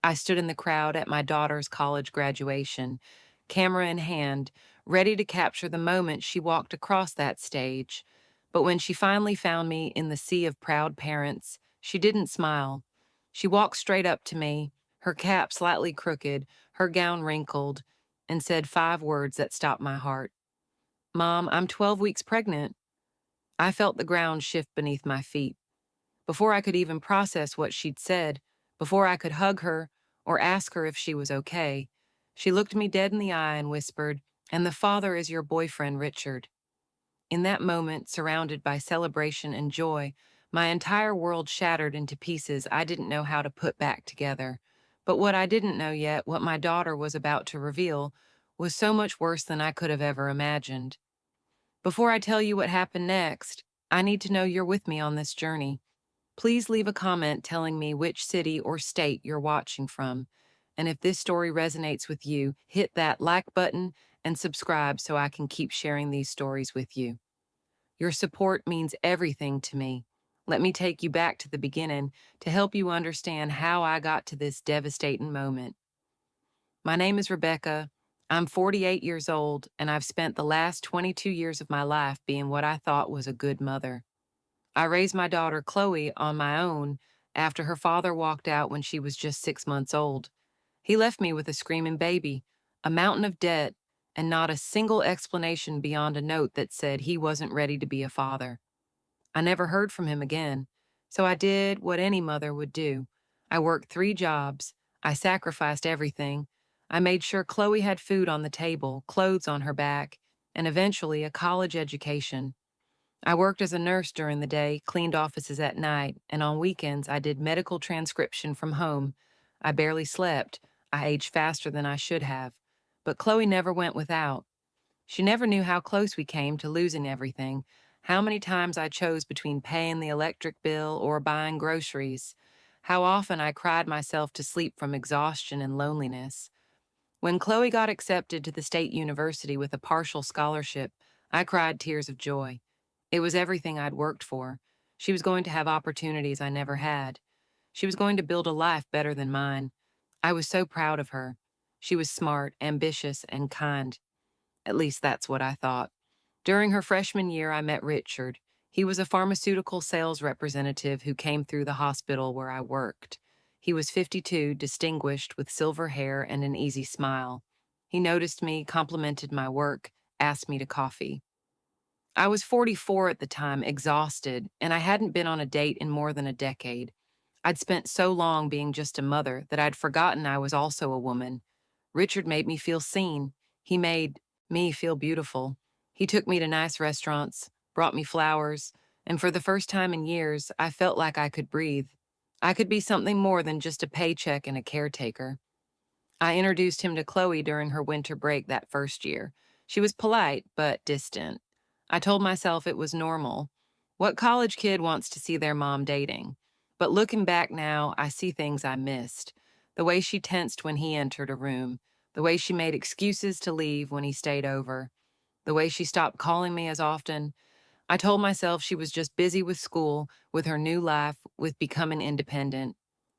I stood in the crowd at my daughter's college graduation, camera in hand, ready to capture the moment she walked across that stage. But when she finally found me in the sea of proud parents, she didn't smile. She walked straight up to me, her cap slightly crooked, her gown wrinkled, and said 5 words that stopped my heart. Mom, I'm 12 weeks pregnant. I felt the ground shift beneath my feet. Before I could even process what she'd said, before I could hug her or ask her if she was okay, she looked me dead in the eye and whispered, "And the father is your boyfriend, Richard." In that moment, surrounded by celebration and joy, my entire world shattered into pieces I didn't know how to put back together. But what I didn't know yet, what my daughter was about to reveal, was so much worse than I could have ever imagined. Before I tell you what happened next, I need to know you're with me on this journey. Please leave a comment telling me which city or state you're watching from. And if this story resonates with you, hit that like button and subscribe so I can keep sharing these stories with you. Your support means everything to me. Let me take you back to the beginning to help you understand how I got to this devastating moment. My name is Rebecca. I'm 48 years old, and I've spent the last 22 years of my life being what I thought was a good mother. I raised my daughter Chloe on my own after her father walked out when she was just 6 months old. He left me with a screaming baby, a mountain of debt, and not a single explanation beyond a note that said he wasn't ready to be a father. I never heard from him again, so I did what any mother would do. I worked 3 jobs. I sacrificed everything. I made sure Chloe had food on the table, clothes on her back, and eventually a college education. I worked as a nurse during the day, cleaned offices at night, and on weekends I did medical transcription from home. I barely slept. I aged faster than I should have. But Chloe never went without. She never knew how close we came to losing everything, how many times I chose between paying the electric bill or buying groceries, how often I cried myself to sleep from exhaustion and loneliness. When Chloe got accepted to the state university with a partial scholarship, I cried tears of joy. It was everything I'd worked for. She was going to have opportunities I never had. She was going to build a life better than mine. I was so proud of her. She was smart, ambitious, and kind. At least that's what I thought. During her freshman year, I met Richard. He was a pharmaceutical sales representative who came through the hospital where I worked. He was 52, distinguished, with silver hair and an easy smile. He noticed me, complimented my work, asked me to coffee. I was 44 at the time, exhausted, and I hadn't been on a date in more than a decade. I'd spent so long being just a mother that I'd forgotten I was also a woman. Richard made me feel seen. He made me feel beautiful. He took me to nice restaurants, brought me flowers, and for the first time in years, I felt like I could breathe. I could be something more than just a paycheck and a caretaker. I introduced him to Chloe during her winter break that first year. She was polite, but distant. I told myself it was normal. What college kid wants to see their mom dating? But looking back now, I see things I missed. The way she tensed when he entered a room, the way she made excuses to leave when he stayed over, the way she stopped calling me as often. I told myself she was just busy with school, with her new life, with becoming independent.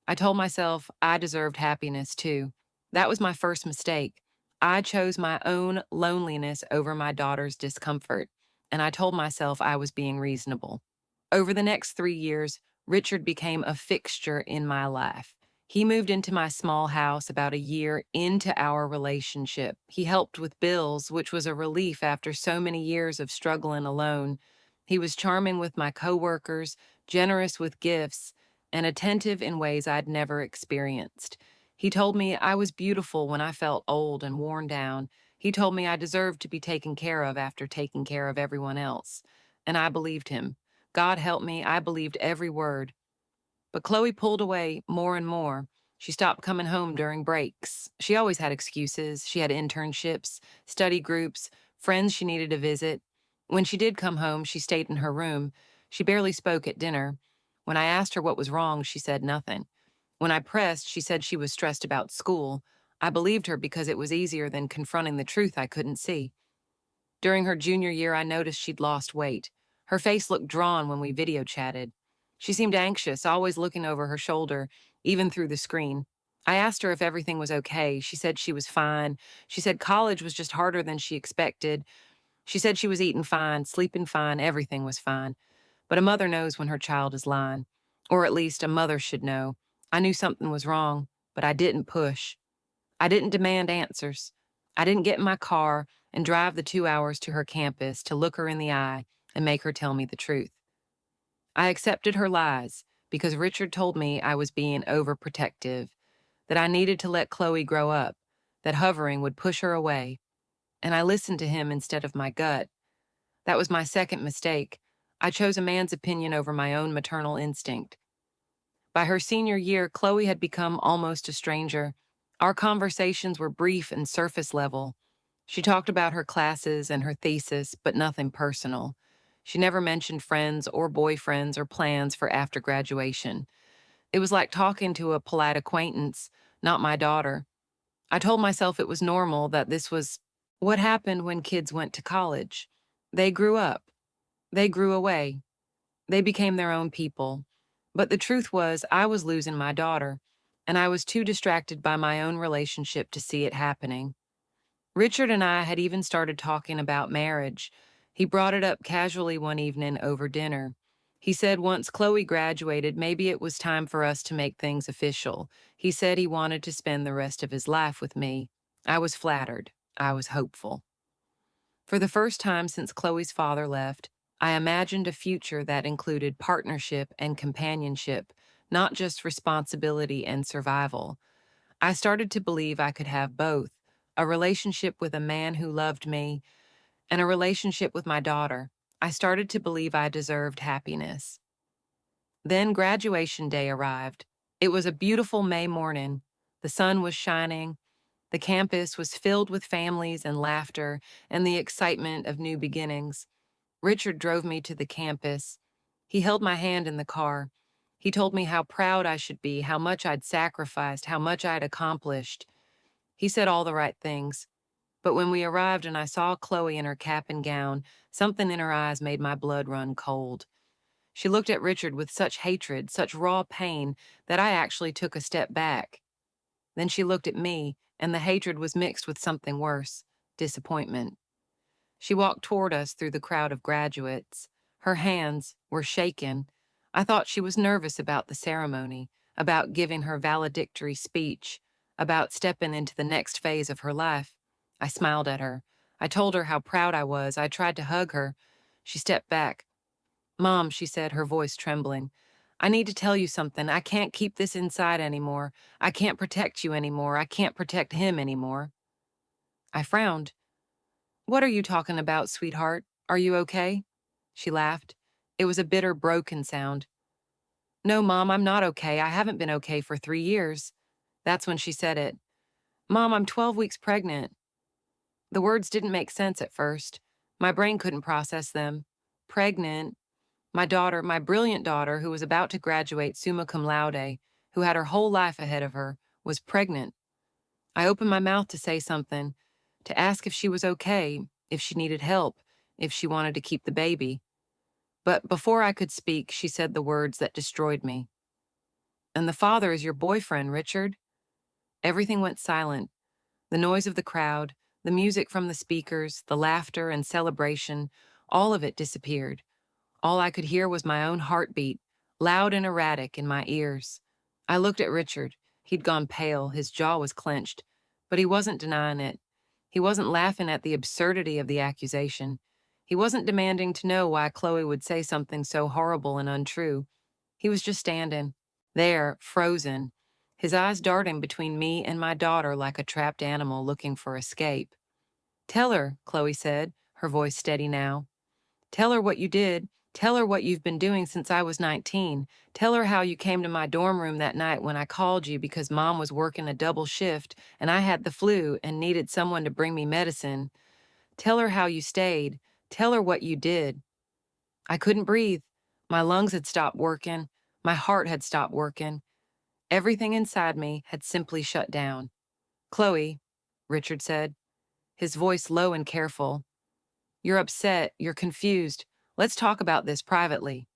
I told myself I deserved happiness too. That was my first mistake. I chose my own loneliness over my daughter's discomfort, and I told myself I was being reasonable. Over the next 3 years, Richard became a fixture in my life. He moved into my small house about a year into our relationship. He helped with bills, which was a relief after so many years of struggling alone. He was charming with my coworkers, generous with gifts, and attentive in ways I'd never experienced. He told me I was beautiful when I felt old and worn down. He told me I deserved to be taken care of after taking care of everyone else. And I believed him. God help me, I believed every word. But Chloe pulled away more and more. She stopped coming home during breaks. She always had excuses. She had internships, study groups, friends she needed to visit. When she did come home, she stayed in her room. She barely spoke at dinner. When I asked her what was wrong, she said nothing. When I pressed, she said she was stressed about school. I believed her because it was easier than confronting the truth I couldn't see. During her junior year, I noticed she'd lost weight. Her face looked drawn when we video chatted. She seemed anxious, always looking over her shoulder, even through the screen. I asked her if everything was okay. She said she was fine. She said college was just harder than she expected. She said she was eating fine, sleeping fine, everything was fine. But a mother knows when her child is lying. Or at least a mother should know. I knew something was wrong, but I didn't push. I didn't demand answers. I didn't get in my car and drive the 2 hours to her campus to look her in the eye and make her tell me the truth. I accepted her lies because Richard told me I was being overprotective, that I needed to let Chloe grow up, that hovering would push her away, and I listened to him instead of my gut. That was my second mistake. I chose a man's opinion over my own maternal instinct. By her senior year, Chloe had become almost a stranger. Our conversations were brief and surface level. She talked about her classes and her thesis, but nothing personal. She never mentioned friends or boyfriends or plans for after graduation. It was like talking to a polite acquaintance, not my daughter. I told myself it was normal, that this was what happened when kids went to college. They grew up. They grew away. They became their own people. But the truth was, I was losing my daughter, and I was too distracted by my own relationship to see it happening. Richard and I had even started talking about marriage. He brought it up casually one evening over dinner. He said once Chloe graduated, maybe it was time for us to make things official. He said he wanted to spend the rest of his life with me. I was flattered. I was hopeful. For the first time since Chloe's father left, I imagined a future that included partnership and companionship, not just responsibility and survival. I started to believe I could have both, a relationship with a man who loved me and a relationship with my daughter. I started to believe I deserved happiness. Then graduation day arrived. It was a beautiful May morning. The sun was shining. The campus was filled with families and laughter and the excitement of new beginnings. Richard drove me to the campus. He held my hand in the car. He told me how proud I should be, how much I'd sacrificed, how much I'd accomplished. He said all the right things. But when we arrived and I saw Chloe in her cap and gown, something in her eyes made my blood run cold. She looked at Richard with such hatred, such raw pain, that I actually took a step back. Then she looked at me, and the hatred was mixed with something worse, disappointment. She walked toward us through the crowd of graduates. Her hands were shaken. I thought she was nervous about the ceremony, about giving her valedictory speech, about stepping into the next phase of her life. I smiled at her. I told her how proud I was. I tried to hug her. She stepped back. "Mom," she said, her voice trembling, "I need to tell you something. I can't keep this inside anymore. I can't protect you anymore. I can't protect him anymore." I frowned. "What are you talking about, sweetheart? Are you okay?" She laughed. It was a bitter, broken sound. "No, Mom, I'm not okay. I haven't been okay for 3 years." That's when she said it. "Mom, I'm 12 weeks pregnant." The words didn't make sense at first. My brain couldn't process them. Pregnant. My daughter, my brilliant daughter, who was about to graduate summa cum laude, who had her whole life ahead of her, was pregnant. I opened my mouth to say something, to ask if she was okay, if she needed help, if she wanted to keep the baby. But before I could speak, she said the words that destroyed me. "And the father is your boyfriend, Richard." Everything went silent. The noise of the crowd, the music from the speakers, the laughter and celebration, all of it disappeared. All I could hear was my own heartbeat, loud and erratic in my ears. I looked at Richard. He'd gone pale, his jaw was clenched, but he wasn't denying it. He wasn't laughing at the absurdity of the accusation. He wasn't demanding to know why Chloe would say something so horrible and untrue. He was just standing there, frozen, his eyes darting between me and my daughter like a trapped animal looking for escape. "Tell her," Chloe said, her voice steady now. "Tell her what you did. Tell her what you've been doing since I was 19. Tell her how you came to my dorm room that night when I called you because Mom was working a double shift and I had the flu and needed someone to bring me medicine. Tell her how you stayed. Tell her what you did." I couldn't breathe. My lungs had stopped working. My heart had stopped working. Everything inside me had simply shut down. "Chloe," Richard said, his voice low and careful, "you're upset. You're confused. Let's talk about this privately."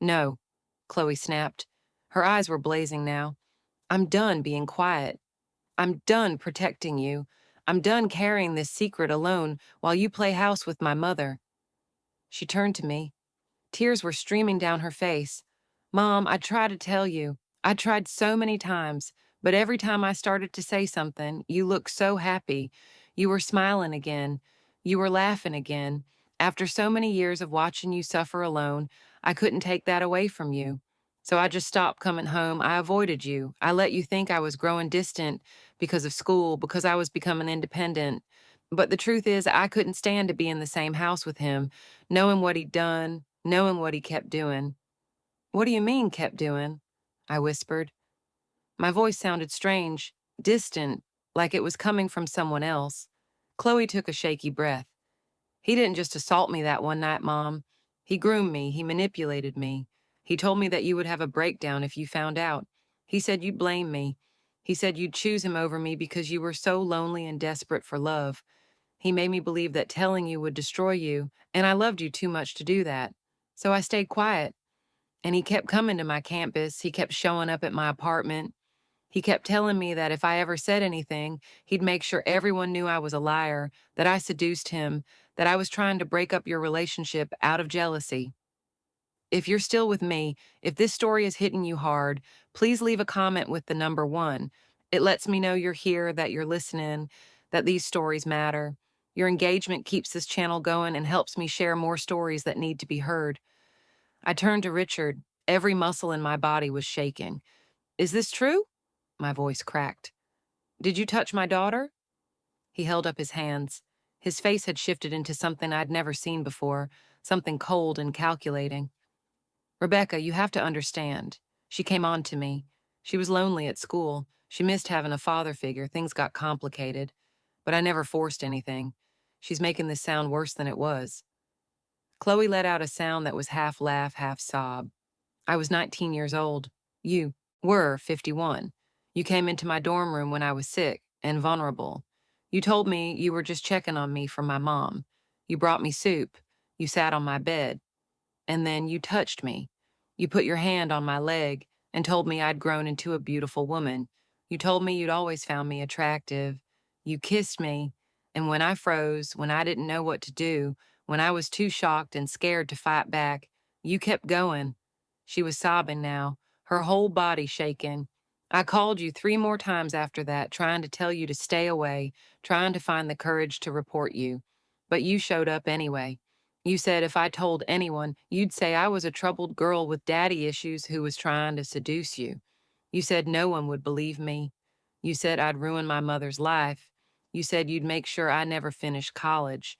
"No," Chloe snapped. Her eyes were blazing now. I'm done being quiet. I'm done protecting you. I'm done carrying this secret alone while you play house with my mother." She turned to me. Tears were streaming down her face. "Mom, I tried to tell you. I tried so many times, but every time I started to say something, you looked so happy. You were smiling again. You were laughing again. After so many years of watching you suffer alone, I couldn't take that away from you. So I just stopped coming home. I avoided you. I let you think I was growing distant because of school, because I was becoming independent. But the truth is, I couldn't stand to be in the same house with him, knowing what he'd done, knowing what he kept doing." "What do you mean, kept doing?" I whispered. My voice sounded strange, distant, like it was coming from someone else. Chloe took a shaky breath. "He didn't just assault me that one night, Mom. He groomed me, he manipulated me. He told me that you would have a breakdown if you found out. He said you'd blame me. He said you'd choose him over me because you were so lonely and desperate for love. He made me believe that telling you would destroy you, and I loved you too much to do that. So I stayed quiet. And he kept coming to my campus. He kept showing up at my apartment. He kept telling me that if I ever said anything, he'd make sure everyone knew I was a liar, that I seduced him, that I was trying to break up your relationship out of jealousy. If you're still with me, if this story is hitting you hard, please leave a comment with the number 1. It lets me know you're here, that you're listening, that these stories matter. Your engagement keeps this channel going and helps me share more stories that need to be heard. I turned to Richard. Every muscle in my body was shaking. "Is this true?" My voice cracked. "Did you touch my daughter?" He held up his hands. His face had shifted into something I'd never seen before, something cold and calculating. "Rebecca, you have to understand. She came on to me. She was lonely at school. She missed having a father figure. Things got complicated. But I never forced anything. She's making this sound worse than it was." Chloe let out a sound that was half laugh, half sob. "I was 19 years old. You were 51. You came into my dorm room when I was sick and vulnerable. You told me you were just checking on me for my mom. You brought me soup. You sat on my bed. And then you touched me. You put your hand on my leg and told me I'd grown into a beautiful woman. You told me you'd always found me attractive. You kissed me. And when I froze, when I didn't know what to do, when I was too shocked and scared to fight back, you kept going." She was sobbing now, her whole body shaking. "I called you 3 more times after that, trying to tell you to stay away, trying to find the courage to report you. But you showed up anyway. You said if I told anyone, you'd say I was a troubled girl with daddy issues who was trying to seduce you. You said no one would believe me. You said I'd ruin my mother's life. You said you'd make sure I never finished college.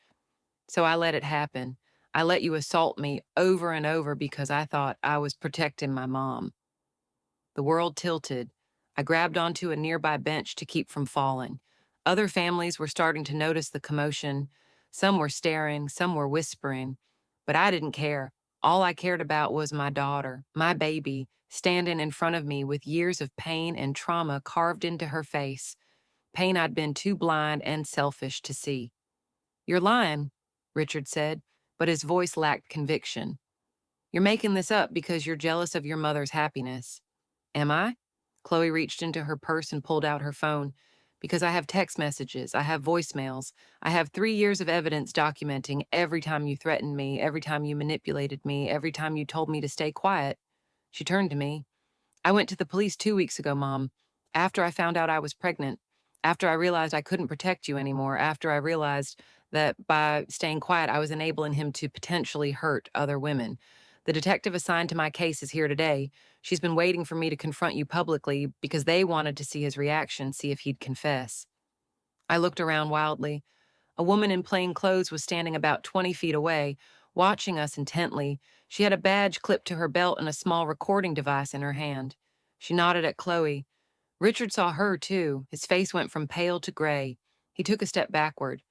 So I let it happen. I let you assault me over and over because I thought I was protecting my mom." The world tilted. I grabbed onto a nearby bench to keep from falling. Other families were starting to notice the commotion. Some were staring, some were whispering. But I didn't care. All I cared about was my daughter, my baby, standing in front of me with years of pain and trauma carved into her face, pain I'd been too blind and selfish to see. "You're lying," Richard said, but his voice lacked conviction. "You're making this up because you're jealous of your mother's happiness." "Am I?" Chloe reached into her purse and pulled out her phone. "Because I have text messages, I have voicemails, I have 3 years of evidence documenting every time you threatened me, every time you manipulated me, every time you told me to stay quiet." She turned to me. "I went to the police 2 weeks ago, Mom, after I found out I was pregnant, after I realized I couldn't protect you anymore, after I realized that by staying quiet, I was enabling him to potentially hurt other women. The detective assigned to my case is here today. She's been waiting for me to confront you publicly because they wanted to see his reaction, see if he'd confess." I looked around wildly. A woman in plain clothes was standing about 20 feet away, watching us intently. She had a badge clipped to her belt and a small recording device in her hand. She nodded at Chloe. Richard saw her, too. His face went from pale to gray. He took a step backward.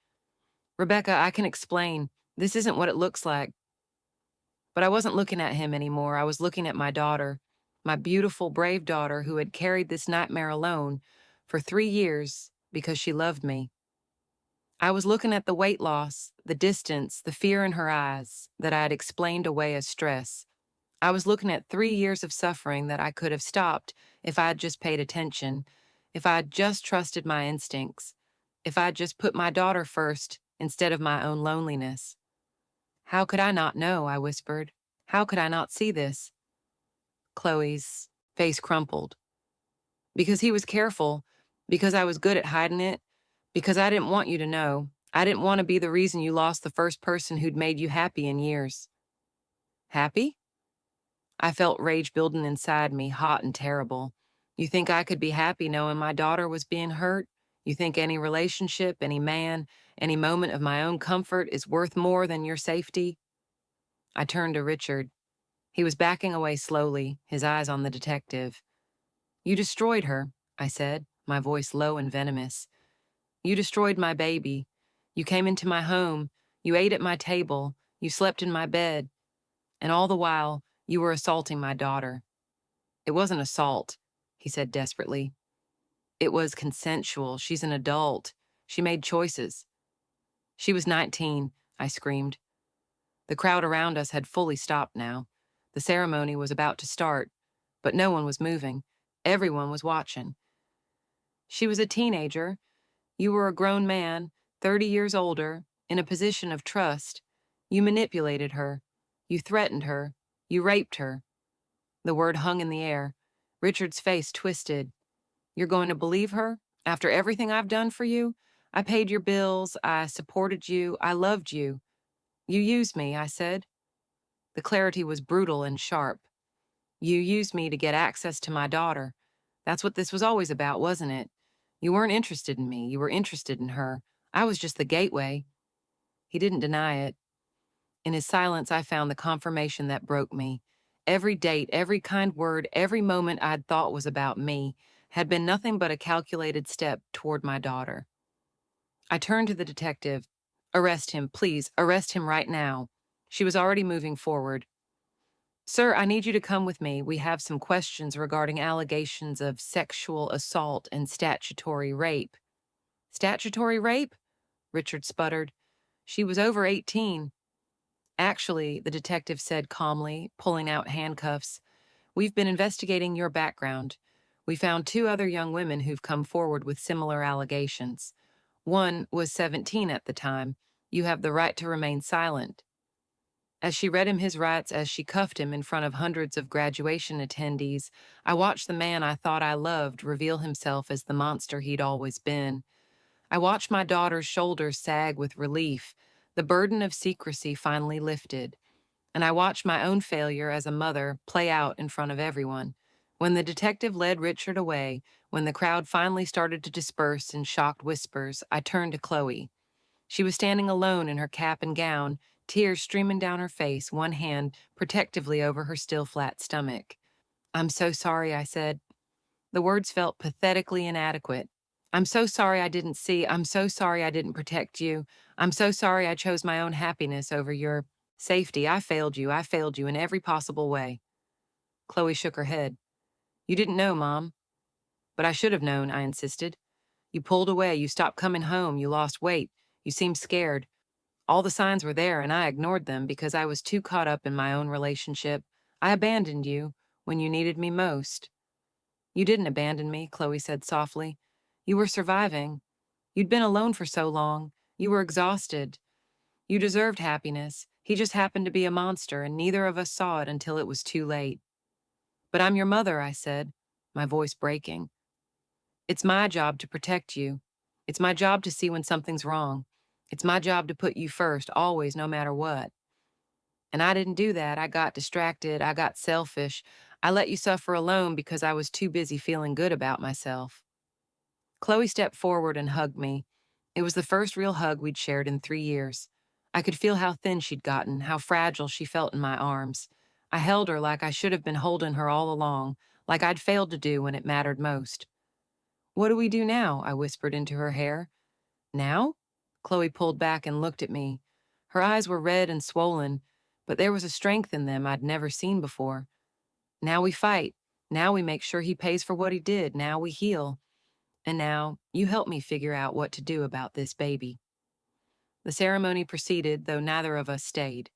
"Rebecca, I can explain. This isn't what it looks like." But I wasn't looking at him anymore. I was looking at my daughter, my beautiful, brave daughter who had carried this nightmare alone for 3 years because she loved me. I was looking at the weight loss, the distance, the fear in her eyes that I had explained away as stress. I was looking at 3 years of suffering that I could have stopped if I had just paid attention, if I had just trusted my instincts, if I had just put my daughter first instead of my own loneliness. How could I not know? I whispered. How could I not see this? Chloe's face crumpled. Because he was careful, because I was good at hiding it, because I didn't want you to know. I didn't want to be the reason you lost the first person who'd made you happy in years. Happy? I felt rage building inside me, hot and terrible. You think I could be happy knowing my daughter was being hurt? You think any relationship, any man, any moment of my own comfort is worth more than your safety? I turned to Richard. He was backing away slowly, his eyes on the detective. You destroyed her, I said, my voice low and venomous. You destroyed my baby. You came into my home. You ate at my table. You slept in my bed. And all the while, you were assaulting my daughter. It wasn't assault, he said desperately. It was consensual. She's an adult. She made choices. She was 19, I screamed. The crowd around us had fully stopped now. The ceremony was about to start, but no one was moving. Everyone was watching. She was a teenager. You were a grown man, 30 years older, in a position of trust. You manipulated her. You threatened her. You raped her. The word hung in the air. Richard's face twisted. You're going to believe her? After everything I've done for you? I paid your bills. I supported you. I loved you. You used me, I said. The clarity was brutal and sharp. You used me to get access to my daughter. That's what this was always about, wasn't it? You weren't interested in me. You were interested in her. I was just the gateway. He didn't deny it. In his silence, I found the confirmation that broke me. Every date, every kind word, every moment I'd thought was about me had been nothing but a calculated step toward my daughter. I turned to the detective. Arrest him, please. Arrest him right now. She was already moving forward. Sir, I need you to come with me. We have some questions regarding allegations of sexual assault and statutory rape. Statutory rape? Richard sputtered. She was over 18. Actually, the detective said calmly, pulling out handcuffs, we've been investigating your background. We found 2 other young women who've come forward with similar allegations. One was 17 at the time. You have the right to remain silent. As she read him his rights, as she cuffed him in front of hundreds of graduation attendees, I watched the man I thought I loved reveal himself as the monster he'd always been. I watched my daughter's shoulders sag with relief. The burden of secrecy finally lifted. And I watched my own failure as a mother play out in front of everyone. When the detective led Richard away, when the crowd finally started to disperse in shocked whispers, I turned to Chloe. She was standing alone in her cap and gown, tears streaming down her face, one hand protectively over her still flat stomach. I'm so sorry, I said. The words felt pathetically inadequate. I'm so sorry I didn't see. I'm so sorry I didn't protect you. I'm so sorry I chose my own happiness over your safety. I failed you. I failed you in every possible way. Chloe shook her head. You didn't know, Mom. But I should have known, I insisted. You pulled away. You stopped coming home. You lost weight. You seemed scared. All the signs were there, and I ignored them because I was too caught up in my own relationship. I abandoned you when you needed me most. You didn't abandon me, Chloe said softly. You were surviving. You'd been alone for so long. You were exhausted. You deserved happiness. He just happened to be a monster, and neither of us saw it until it was too late. But I'm your mother, I said, my voice breaking. It's my job to protect you. It's my job to see when something's wrong. It's my job to put you first, always, no matter what. And I didn't do that. I got distracted. I got selfish. I let you suffer alone because I was too busy feeling good about myself. Chloe stepped forward and hugged me. It was the first real hug we'd shared in 3 years. I could feel how thin she'd gotten, how fragile she felt in my arms. I held her like I should have been holding her all along, like I'd failed to do when it mattered most. What do we do now? I whispered into her hair. Now? Chloe pulled back and looked at me. Her eyes were red and swollen, but there was a strength in them I'd never seen before. Now we fight. Now we make sure he pays for what he did. Now we heal. And now you help me figure out what to do about this baby. The ceremony proceeded, though neither of us stayed.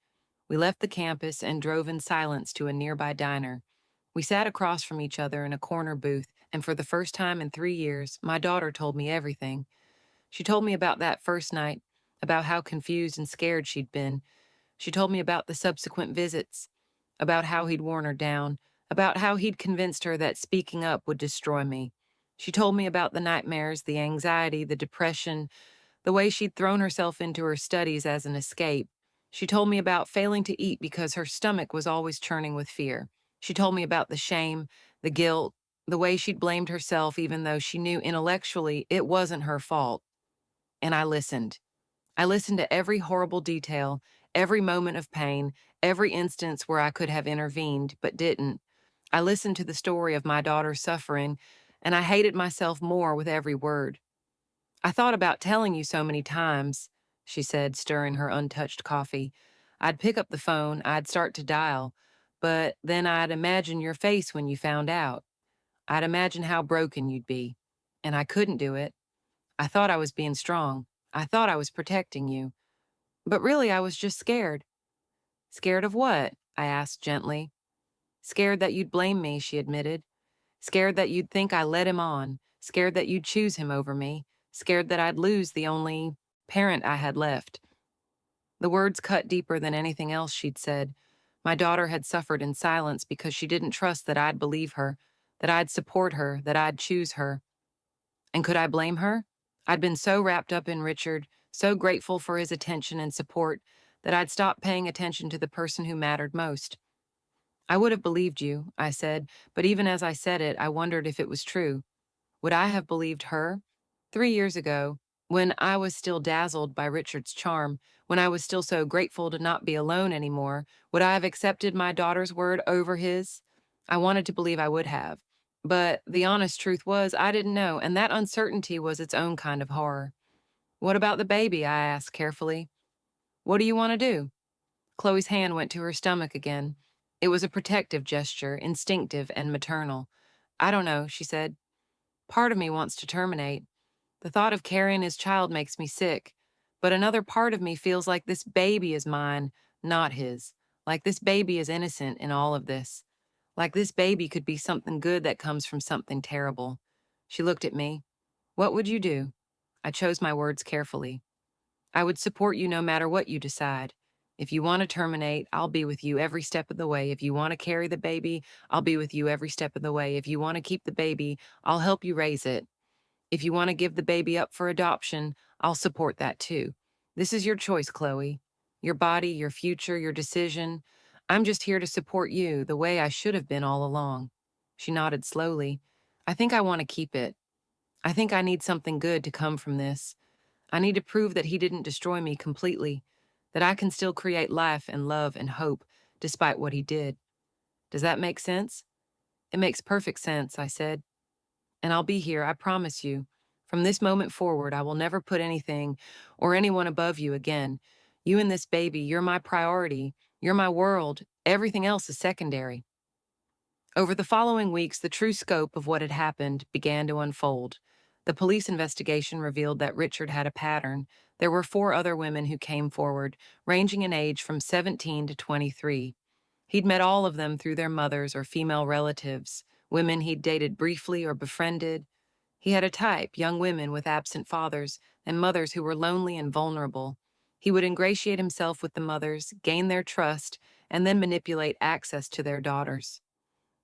We left the campus and drove in silence to a nearby diner. We sat across from each other in a corner booth, and for the first time in 3 years, my daughter told me everything. She told me about that first night, about how confused and scared she'd been. She told me about the subsequent visits, about how he'd worn her down, about how he'd convinced her that speaking up would destroy me. She told me about the nightmares, the anxiety, the depression, the way she'd thrown herself into her studies as an escape. She told me about failing to eat because her stomach was always churning with fear. She told me about the shame, the guilt, the way she'd blamed herself even though she knew intellectually it wasn't her fault. And I listened. I listened to every horrible detail, every moment of pain, every instance where I could have intervened, but didn't. I listened to the story of my daughter's suffering, and I hated myself more with every word. I thought about telling you so many times, she said, stirring her untouched coffee. I'd pick up the phone, I'd start to dial, but then I'd imagine your face when you found out. I'd imagine how broken you'd be. And I couldn't do it. I thought I was being strong. I thought I was protecting you. But really, I was just scared. Scared of what? I asked gently. Scared that you'd blame me, she admitted. Scared that you'd think I led him on. Scared that you'd choose him over me. Scared that I'd lose the only parent I had left. The words cut deeper than anything else she'd said. My daughter had suffered in silence because she didn't trust that I'd believe her, that I'd support her, that I'd choose her. And could I blame her? I'd been so wrapped up in Richard, so grateful for his attention and support, that I'd stopped paying attention to the person who mattered most. I would have believed you, I said, but even as I said it, I wondered if it was true. Would I have believed her? 3 years ago, when I was still dazzled by Richard's charm, when I was still so grateful to not be alone anymore, would I have accepted my daughter's word over his? I wanted to believe I would have. But the honest truth was, I didn't know, and that uncertainty was its own kind of horror. What about the baby? I asked carefully. What do you want to do? Chloe's hand went to her stomach again. It was a protective gesture, instinctive and maternal. I don't know, she said. Part of me wants to terminate. The thought of carrying his child makes me sick. But another part of me feels like this baby is mine, not his. Like this baby is innocent in all of this. Like this baby could be something good that comes from something terrible. She looked at me. What would you do? I chose my words carefully. I would support you no matter what you decide. If you want to terminate, I'll be with you every step of the way. If you want to carry the baby, I'll be with you every step of the way. If you want to keep the baby, I'll help you raise it. If you want to give the baby up for adoption, I'll support that too. This is your choice, Chloe. Your body, your future, your decision. I'm just here to support you the way I should have been all along. She nodded slowly. I think I want to keep it. I think I need something good to come from this. I need to prove that he didn't destroy me completely, that I can still create life and love and hope despite what he did. Does that make sense? It makes perfect sense, I said. And I'll be here, I promise you. From this moment forward, I will never put anything or anyone above you again. You and this baby, you're my priority. You're my world. Everything else is secondary. Over the following weeks, the true scope of what had happened began to unfold. The police investigation revealed that Richard had a pattern. There were 4 other women who came forward, ranging in age from 17 to 23. He'd met all of them through their mothers or female relatives, women he'd dated briefly or befriended. He had a type, young women with absent fathers and mothers who were lonely and vulnerable. He would ingratiate himself with the mothers, gain their trust, and then manipulate access to their daughters.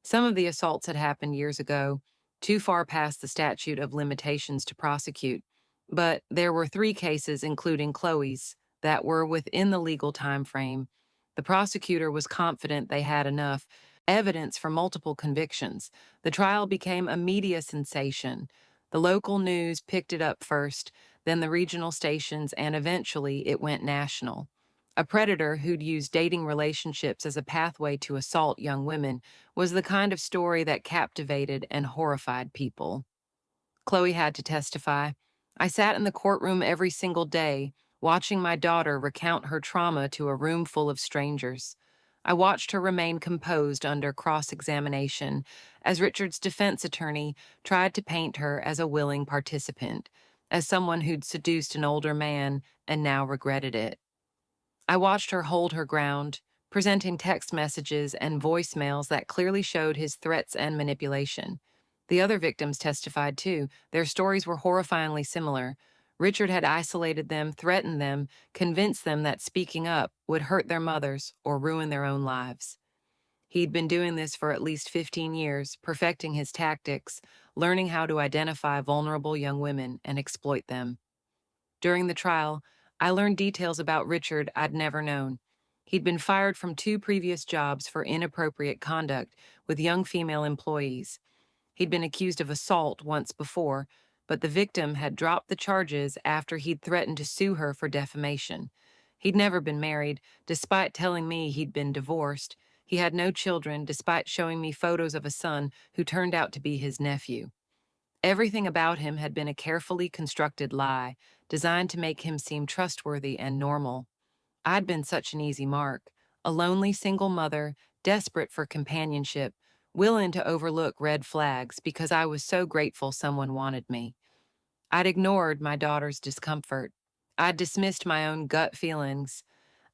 Some of the assaults had happened years ago, too far past the statute of limitations to prosecute, but there were 3 cases, including Chloe's, that were within the legal time frame. The prosecutor was confident they had enough evidence for multiple convictions. The trial became a media sensation. The local news picked it up first, then the regional stations, and eventually it went national. A predator who'd used dating relationships as a pathway to assault young women was the kind of story that captivated and horrified people. Chloe had to testify. I sat in the courtroom every single day, watching my daughter recount her trauma to a room full of strangers. I watched her remain composed under cross-examination as Richard's defense attorney tried to paint her as a willing participant, as someone who'd seduced an older man and now regretted it. I watched her hold her ground, presenting text messages and voicemails that clearly showed his threats and manipulation. The other victims testified too. Their stories were horrifyingly similar. Richard had isolated them, threatened them, convinced them that speaking up would hurt their mothers or ruin their own lives. He'd been doing this for at least 15 years, perfecting his tactics, learning how to identify vulnerable young women and exploit them. During the trial, I learned details about Richard I'd never known. He'd been fired from 2 previous jobs for inappropriate conduct with young female employees. He'd been accused of assault once before, but the victim had dropped the charges after he'd threatened to sue her for defamation. He'd never been married, despite telling me he'd been divorced. He had no children, despite showing me photos of a son who turned out to be his nephew. Everything about him had been a carefully constructed lie, designed to make him seem trustworthy and normal. I'd been such an easy mark, a lonely single mother, desperate for companionship, willing to overlook red flags because I was so grateful someone wanted me. I'd ignored my daughter's discomfort. I'd dismissed my own gut feelings.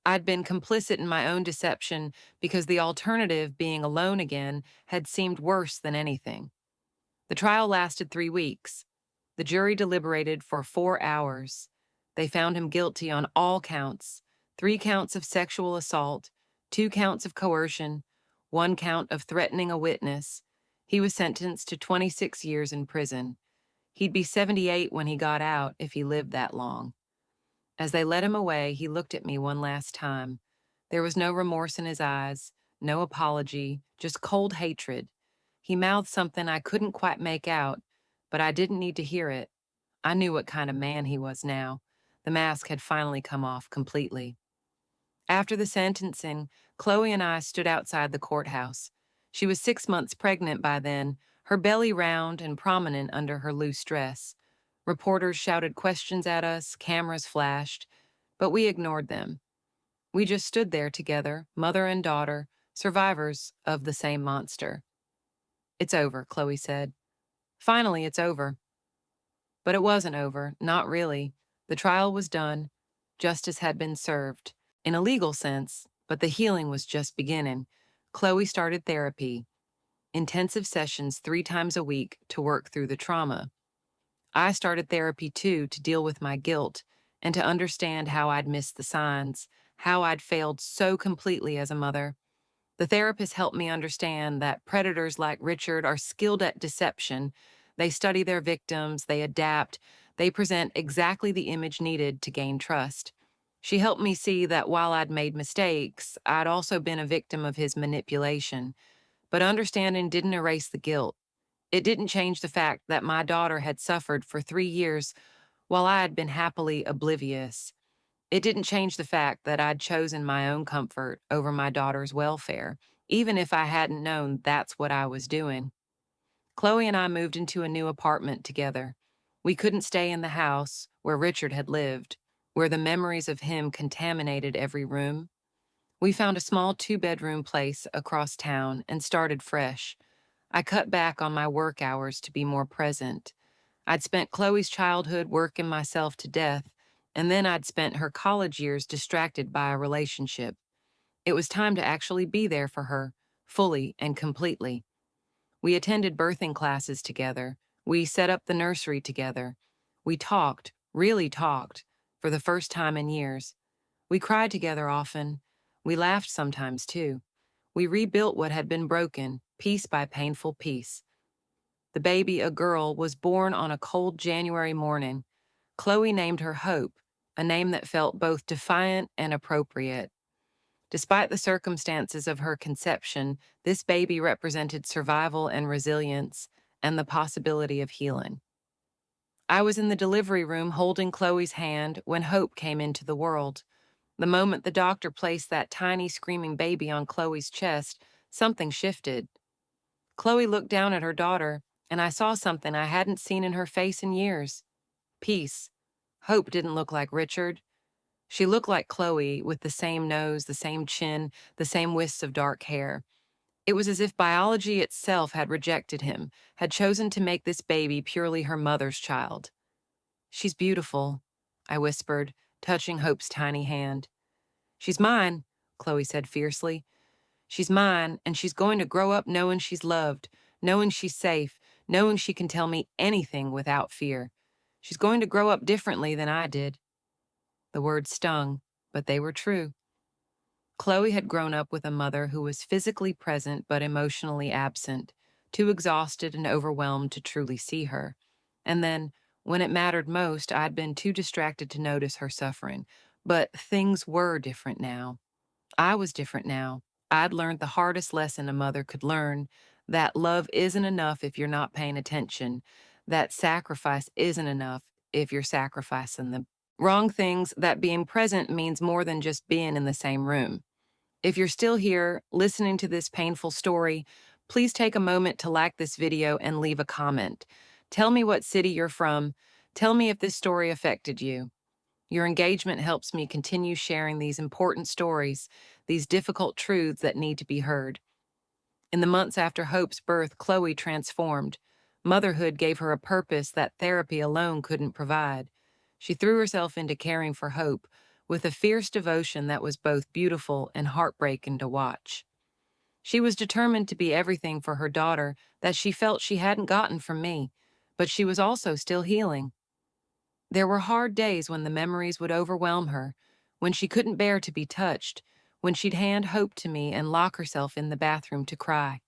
I'd been complicit in my own deception because the alternative, being alone again, had seemed worse than anything. The trial lasted 3 weeks. The jury deliberated for 4 hours. They found him guilty on all counts: 3 counts of sexual assault, 2 counts of coercion, 1 count of threatening a witness. He was sentenced to 26 years in prison. He'd be 78 when he got out if he lived that long. As they led him away, he looked at me one last time. There was no remorse in his eyes, no apology, just cold hatred. He mouthed something I couldn't quite make out, but I didn't need to hear it. I knew what kind of man he was now. The mask had finally come off completely. After the sentencing, Chloe and I stood outside the courthouse. She was 6 months pregnant by then, her belly round and prominent under her loose dress. Reporters shouted questions at us, cameras flashed, but we ignored them. We just stood there together, mother and daughter, survivors of the same monster. "It's over," Chloe said. "Finally, it's over." But it wasn't over, not really. The trial was done. Justice had been served. In a legal sense, but the healing was just beginning. Chloe started therapy, intensive sessions 3 times a week to work through the trauma. I started therapy too to deal with my guilt and to understand how I'd missed the signs, how I'd failed so completely as a mother. The therapist helped me understand that predators like Richard are skilled at deception. They study their victims, they adapt, they present exactly the image needed to gain trust. She helped me see that while I'd made mistakes, I'd also been a victim of his manipulation. But understanding didn't erase the guilt. It didn't change the fact that my daughter had suffered for 3 years while I had been happily oblivious. It didn't change the fact that I'd chosen my own comfort over my daughter's welfare, even if I hadn't known that's what I was doing. Chloe and I moved into a new apartment together. We couldn't stay in the house where Richard had lived, where the memories of him contaminated every room. We found a small 2-bedroom place across town and started fresh. I cut back on my work hours to be more present. I'd spent Chloe's childhood working myself to death, and then I'd spent her college years distracted by a relationship. It was time to actually be there for her, fully and completely. We attended birthing classes together. We set up the nursery together. We talked, really talked, for the first time in years. We cried together often. We laughed sometimes, too. We rebuilt what had been broken, piece by painful piece. The baby, a girl, was born on a cold January morning. Chloe named her Hope, a name that felt both defiant and appropriate. Despite the circumstances of her conception, this baby represented survival and resilience and the possibility of healing. I was in the delivery room holding Chloe's hand when Hope came into the world. The moment the doctor placed that tiny screaming baby on Chloe's chest, something shifted. Chloe looked down at her daughter, and I saw something I hadn't seen in her face in years. Peace. Hope didn't look like Richard. She looked like Chloe, with the same nose, the same chin, the same wisps of dark hair. It was as if biology itself had rejected him, had chosen to make this baby purely her mother's child. "She's beautiful," I whispered, touching Hope's tiny hand. "She's mine," Chloe said fiercely. She's mine, and she's going to grow up knowing she's loved, knowing she's safe, knowing she can tell me anything without fear. She's going to grow up differently than I did. The words stung, but they were true. Chloe had grown up with a mother who was physically present but emotionally absent, too exhausted and overwhelmed to truly see her. And then, when it mattered most, I'd been too distracted to notice her suffering. But things were different now. I was different now. I'd learned the hardest lesson a mother could learn, that love isn't enough if you're not paying attention, that sacrifice isn't enough if you're sacrificing the wrong things, that being present means more than just being in the same room. If you're still here listening to this painful story, please take a moment to like this video and leave a comment. Tell me what city you're from. Tell me if this story affected you. Your engagement helps me continue sharing these important stories, these difficult truths that need to be heard. In the months after Hope's birth, Chloe transformed. Motherhood gave her a purpose that therapy alone couldn't provide. She threw herself into caring for Hope with a fierce devotion that was both beautiful and heartbreaking to watch. She was determined to be everything for her daughter that she felt she hadn't gotten from me, but she was also still healing. There were hard days when the memories would overwhelm her, when she couldn't bear to be touched, when she'd hand Hope to me and lock herself in the bathroom to cry.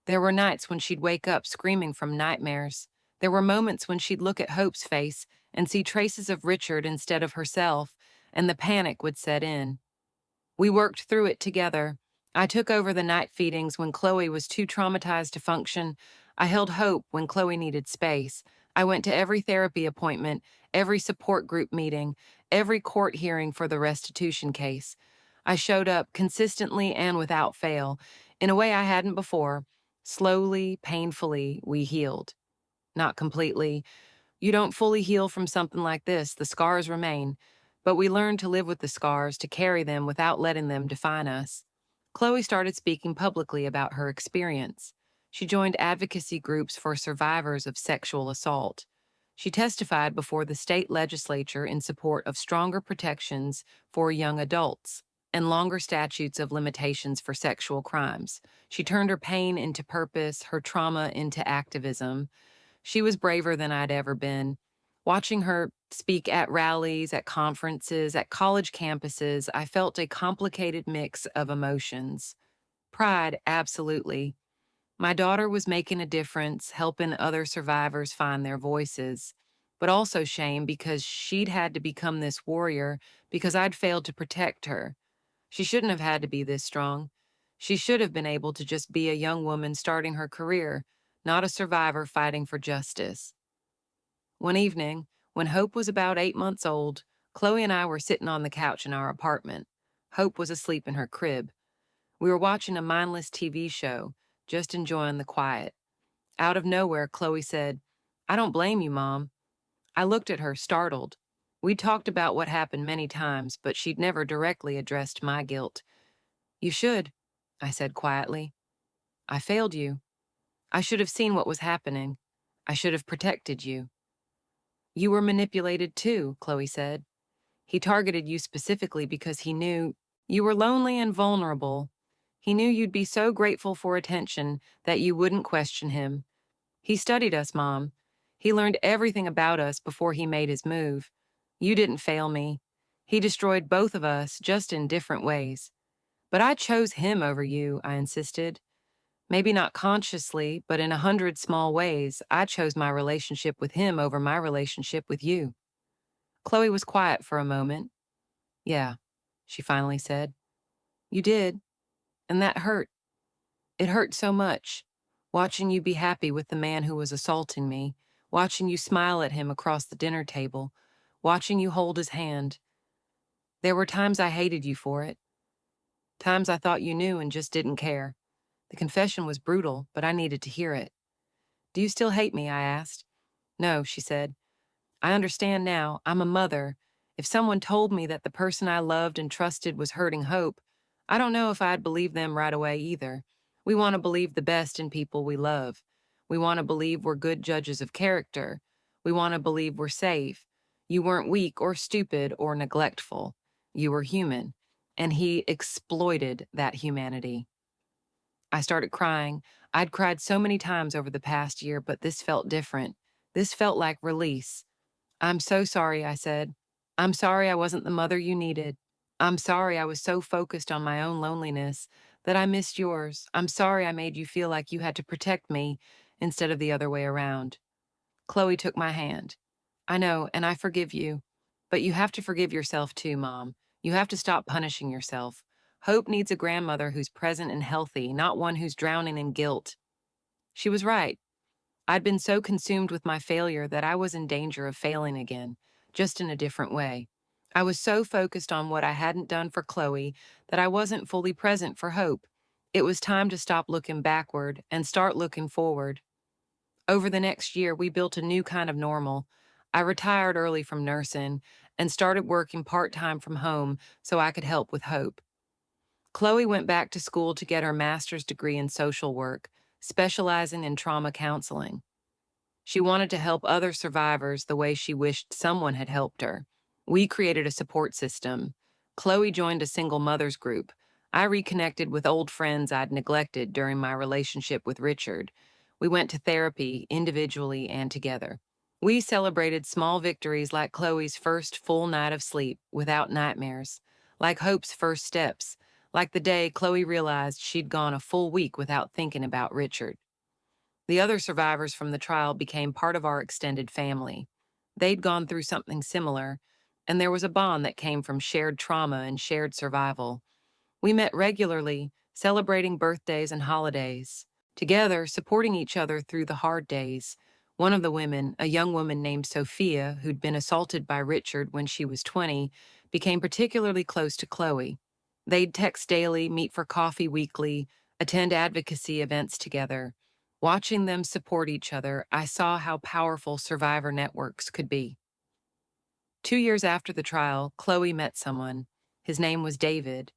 There were nights when she'd wake up screaming from nightmares. There were moments when she'd look at Hope's face and see traces of Richard instead of herself, and the panic would set in. We worked through it together. I took over the night feedings when Chloe was too traumatized to function. I held Hope when Chloe needed space. I went to every therapy appointment, every support group meeting, every court hearing for the restitution case. I showed up consistently and without fail, in a way I hadn't before. Slowly, painfully, we healed. Not completely. You don't fully heal from something like this, the scars remain. But we learn to live with the scars, to carry them without letting them define us. Chloe started speaking publicly about her experience. She joined advocacy groups for survivors of sexual assault. She testified before the state legislature in support of stronger protections for young adults and longer statutes of limitations for sexual crimes. She turned her pain into purpose, her trauma into activism. She was braver than I'd ever been. Watching her speak at rallies, at conferences, at college campuses, I felt a complicated mix of emotions. Pride, absolutely. My daughter was making a difference, helping other survivors find their voices. But also shame because she'd had to become this warrior because I'd failed to protect her. She shouldn't have had to be this strong. She should have been able to just be a young woman starting her career, not a survivor fighting for justice. One evening, when Hope was about 8 months old, Chloe and I were sitting on the couch in our apartment. Hope was asleep in her crib. We were watching a mindless TV show, just enjoying the quiet. Out of nowhere, Chloe said, "I don't blame you, Mom." I looked at her, startled. We'd talked about what happened many times, but she'd never directly addressed my guilt. "You should," I said quietly. "I failed you. I should have seen what was happening. I should have protected you." "You were manipulated too," Chloe said. "He targeted you specifically because he knew you were lonely and vulnerable. He knew you'd be so grateful for attention that you wouldn't question him. He studied us, Mom. He learned everything about us before he made his move. You didn't fail me. He destroyed both of us, just in different ways. But I chose him over you," I insisted. "Maybe not consciously, but in 100 small ways, I chose my relationship with him over my relationship with you." Chloe was quiet for a moment. "Yeah," she finally said. "You did, and that hurt. It hurt so much, watching you be happy with the man who was assaulting me, watching you smile at him across the dinner table, watching you hold his hand. There were times I hated you for it, times I thought you knew and just didn't care. The confession was brutal, but I needed to hear it." "Do you still hate me?" I asked. "No," she said. "I understand now. I'm a mother. If someone told me that the person I loved and trusted was hurting Hope, I don't know if I'd believe them right away either. We want to believe the best in people we love. We want to believe we're good judges of character. We want to believe we're safe. You weren't weak or stupid or neglectful. You were human. and he exploited that humanity. I started crying. I'd cried so many times over the past year, but this felt different. This felt like release. "I'm so sorry," I said. "I'm sorry I wasn't the mother you needed. I'm sorry I was so focused on my own loneliness that I missed yours. I'm sorry I made you feel like you had to protect me instead of the other way around." Chloe took my hand. "I know, and I forgive you. But you have to forgive yourself too, Mom. You have to stop punishing yourself. Hope needs a grandmother who's present and healthy, not one who's drowning in guilt." She was right. I'd been so consumed with my failure that I was in danger of failing again, just in a different way. I was so focused on what I hadn't done for Chloe that I wasn't fully present for Hope. It was time to stop looking backward and start looking forward. Over the next year, we built a new kind of normal. I retired early from nursing and started working part-time from home so I could help with Hope. Chloe went back to school to get her master's degree in social work, specializing in trauma counseling. She wanted to help other survivors the way she wished someone had helped her. We created a support system. Chloe joined a single mothers group. I reconnected with old friends I'd neglected during my relationship with Richard. We went to therapy individually and together. We celebrated small victories like Chloe's first full night of sleep without nightmares, like Hope's first steps, like the day Chloe realized she'd gone a full week without thinking about Richard. The other survivors from the trial became part of our extended family. They'd gone through something similar, and there was a bond that came from shared trauma and shared survival. We met regularly, celebrating birthdays and holidays, together supporting each other through the hard days. One of the women, a young woman named Sophia, who'd been assaulted by Richard when she was 20, became particularly close to Chloe. They'd text daily, meet for coffee weekly, attend advocacy events together. Watching them support each other, I saw how powerful survivor networks could be. 2 years after the trial, Chloe met someone. His name was David.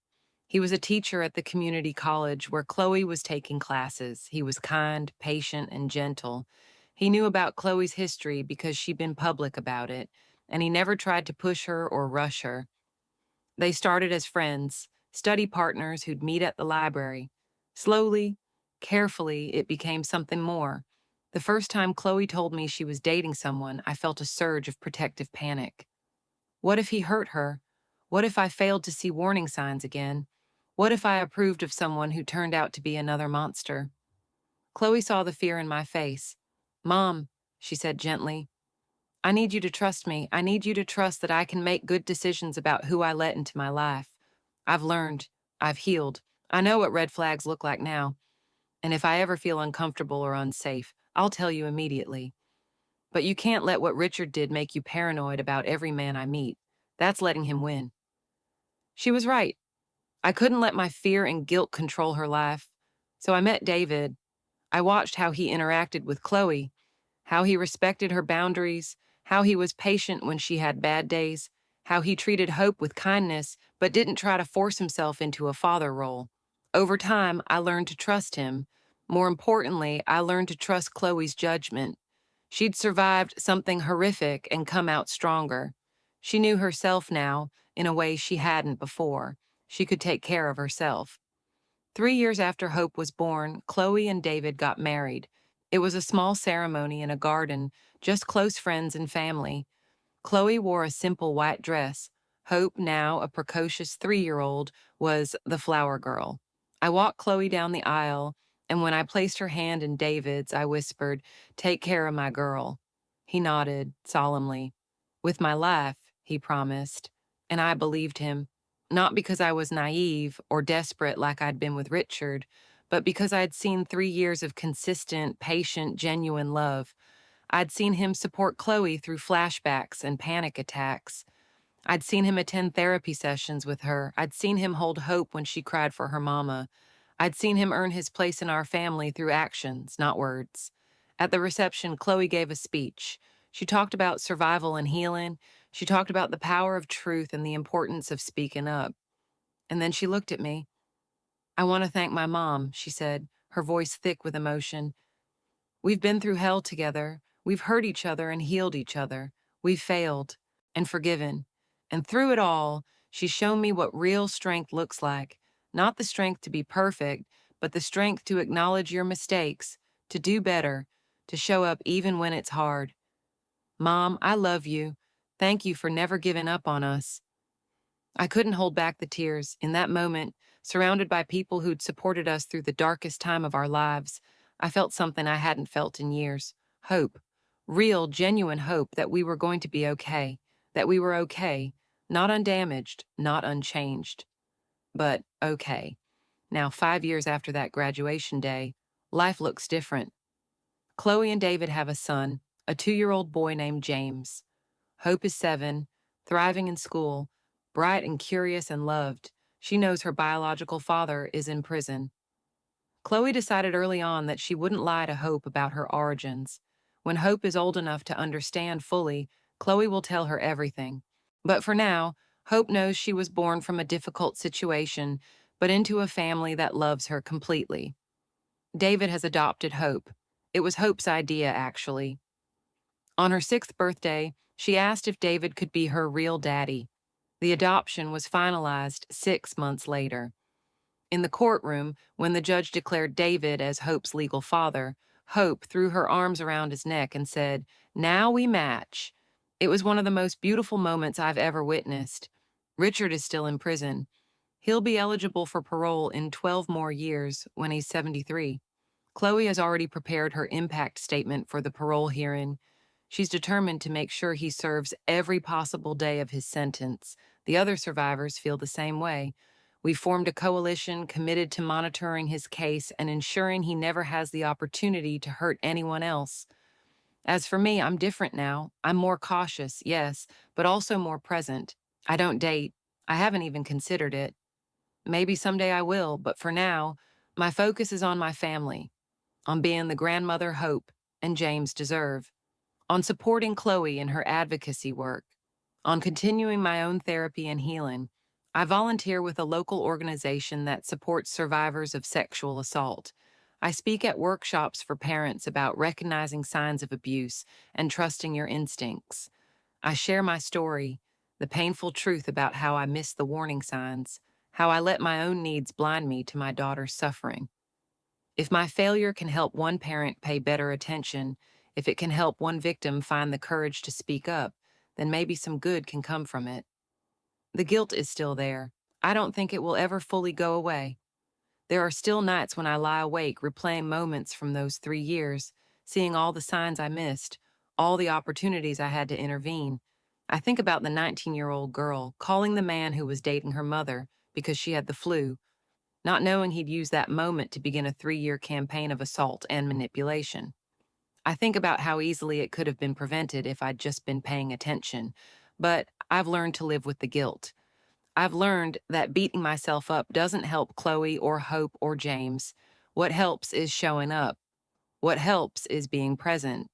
He was a teacher at the community college where Chloe was taking classes. He was kind, patient, and gentle. He knew about Chloe's history because she'd been public about it, and he never tried to push her or rush her. They started as friends, study partners who'd meet at the library. Slowly, carefully, it became something more. The first time Chloe told me she was dating someone, I felt a surge of protective panic. What if he hurt her? What if I failed to see warning signs again? What if I approved of someone who turned out to be another monster? Chloe saw the fear in my face. "Mom," she said gently, "I need you to trust me. I need you to trust that I can make good decisions about who I let into my life. I've learned. I've healed. I know what red flags look like now. And if I ever feel uncomfortable or unsafe, I'll tell you immediately. But you can't let what Richard did make you paranoid about every man I meet. That's letting him win." She was right. I couldn't let my fear and guilt control her life. So I met David. I watched how he interacted with Chloe, how he respected her boundaries, how he was patient when she had bad days, how he treated Hope with kindness but didn't try to force himself into a father role. Over time, I learned to trust him. More importantly, I learned to trust Chloe's judgment. She'd survived something horrific and come out stronger. She knew herself now in a way she hadn't before. She could take care of herself. 3 years after Hope was born, Chloe and David got married. It was a small ceremony in a garden, just close friends and family. Chloe wore a simple white dress. Hope, now a precocious 3-year-old, was the flower girl. I walked Chloe down the aisle, and when I placed her hand in David's, I whispered, "Take care of my girl." He nodded solemnly. "With my life," he promised, and I believed him. Not because I was naive or desperate like I'd been with Richard, but because I'd seen 3 years of consistent, patient, genuine love. I'd seen him support Chloe through flashbacks and panic attacks. I'd seen him attend therapy sessions with her. I'd seen him hold Hope when she cried for her mama. I'd seen him earn his place in our family through actions, not words. At the reception, Chloe gave a speech. She talked about survival and healing. She talked about the power of truth and the importance of speaking up. And then she looked at me. "I want to thank my mom," she said, her voice thick with emotion. "We've been through hell together. We've hurt each other and healed each other. We've failed and forgiven. And through it all, She's shown me what real strength looks like. Not the strength to be perfect, but the strength to acknowledge your mistakes, to do better, to show up even when it's hard. Mom, I love you. Thank you for never giving up on us. I couldn't hold back the tears. In that moment, surrounded by people who'd supported us through the darkest time of our lives, I felt something I hadn't felt in years. Hope. Real, genuine hope that we were going to be okay. That we were okay. Not undamaged, not unchanged. But okay. Now, 5 years after that graduation day, life looks different. Chloe and David have a son, a 2-year-old boy named James. Hope is 7, thriving in school, bright and curious and loved. She knows her biological father is in prison. Chloe decided early on that she wouldn't lie to Hope about her origins. When Hope is old enough to understand fully, Chloe will tell her everything. But for now, Hope knows she was born from a difficult situation, but into a family that loves her completely. David has adopted Hope. It was Hope's idea, actually. On her 6th birthday, she asked if David could be her real daddy. The adoption was finalized 6 months later. In the courtroom, when the judge declared David as Hope's legal father, Hope threw her arms around his neck and said, "Now we match." It was one of the most beautiful moments I've ever witnessed. Richard is still in prison. He'll be eligible for parole in 12 more years when he's 73. Chloe has already prepared her impact statement for the parole hearing. She's determined to make sure he serves every possible day of his sentence. The other survivors feel the same way. We formed a coalition committed to monitoring his case and ensuring he never has the opportunity to hurt anyone else. As for me, I'm different now. I'm more cautious, yes, but also more present. I don't date. I haven't even considered it. Maybe someday I will, but for now, my focus is on my family, on being the grandmother Hope and James deserve, on supporting Chloe in her advocacy work, on continuing my own therapy and healing. I volunteer with a local organization that supports survivors of sexual assault. I speak at workshops for parents about recognizing signs of abuse and trusting your instincts. I share my story, the painful truth about how I missed the warning signs, how I let my own needs blind me to my daughter's suffering. If my failure can help one parent pay better attention, if it can help one victim find the courage to speak up, then maybe some good can come from it. The guilt is still there. I don't think it will ever fully go away. There are still nights when I lie awake replaying moments from those 3 years, seeing all the signs I missed, all the opportunities I had to intervene. I think about the 19-year-old girl calling the man who was dating her mother because she had the flu, not knowing he'd use that moment to begin a 3-year campaign of assault and manipulation. I think about how easily it could have been prevented if I'd just been paying attention, but I've learned to live with the guilt. I've learned that beating myself up doesn't help Chloe or Hope or James. What helps is showing up. What helps is being present.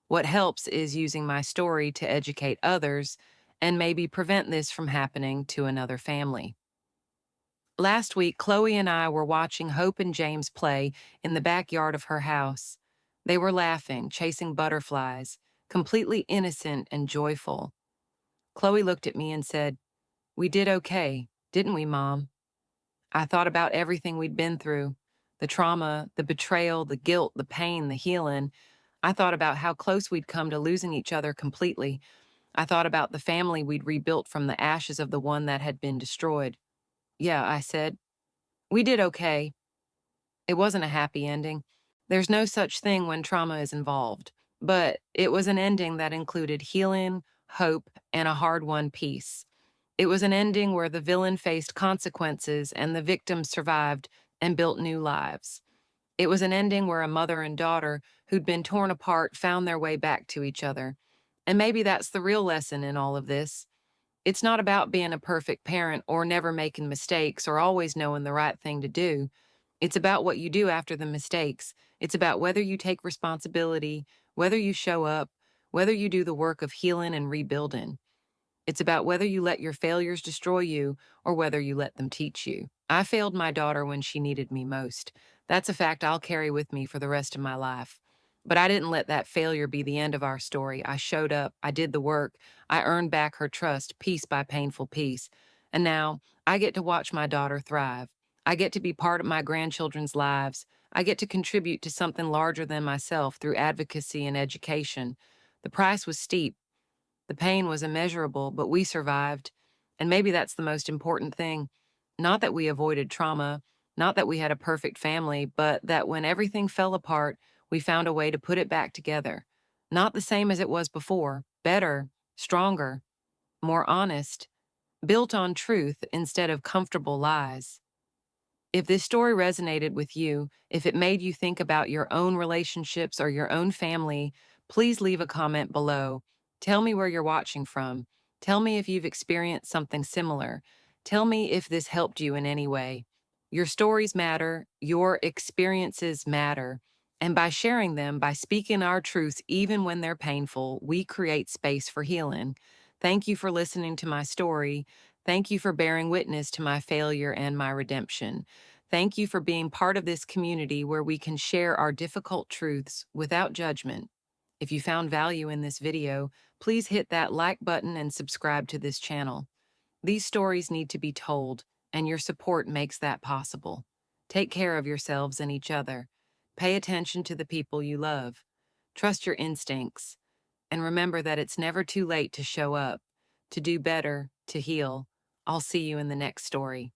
What helps is using my story to educate others and maybe prevent this from happening to another family. Last week, Chloe and I were watching Hope and James play in the backyard of her house. They were laughing, chasing butterflies, completely innocent and joyful. Chloe looked at me and said, "We did okay, didn't we, Mom?" I thought about everything we'd been through, the trauma, the betrayal, the guilt, the pain, the healing. I thought about how close we'd come to losing each other completely. I thought about the family we'd rebuilt from the ashes of the one that had been destroyed. "Yeah," I said, "we did okay." It wasn't a happy ending. There's no such thing when trauma is involved. But it was an ending that included healing, hope, and a hard-won peace. It was an ending where the villain faced consequences and the victims survived and built new lives. It was an ending where a mother and daughter who'd been torn apart found their way back to each other. And maybe that's the real lesson in all of this. It's not about being a perfect parent or never making mistakes or always knowing the right thing to do. It's about what you do after the mistakes. It's about whether you take responsibility, whether you show up, whether you do the work of healing and rebuilding. It's about whether you let your failures destroy you or whether you let them teach you. I failed my daughter when she needed me most. That's a fact I'll carry with me for the rest of my life. But I didn't let that failure be the end of our story. I showed up, I did the work, I earned back her trust, piece by painful piece. And now I get to watch my daughter thrive. I get to be part of my grandchildren's lives. I get to contribute to something larger than myself through advocacy and education. The price was steep, the pain was immeasurable, but we survived. And maybe that's the most important thing. Not that we avoided trauma, not that we had a perfect family, but that when everything fell apart, we found a way to put it back together. Not the same as it was before, better, stronger, more honest, built on truth instead of comfortable lies. If this story resonated with you, if it made you think about your own relationships or your own family, please leave a comment below. Tell me where you're watching from. Tell me if you've experienced something similar. Tell me if this helped you in any way. Your stories matter, your experiences matter, and by sharing them, by speaking our truths even when they're painful, we create space for healing. Thank you for listening to my story. Thank you for bearing witness to my failure and my redemption. Thank you for being part of this community where we can share our difficult truths without judgment. If you found value in this video, please hit that like button and subscribe to this channel. These stories need to be told, and your support makes that possible. Take care of yourselves and each other. Pay attention to the people you love. Trust your instincts. And remember that it's never too late to show up, to do better, to heal. I'll see you in the next story.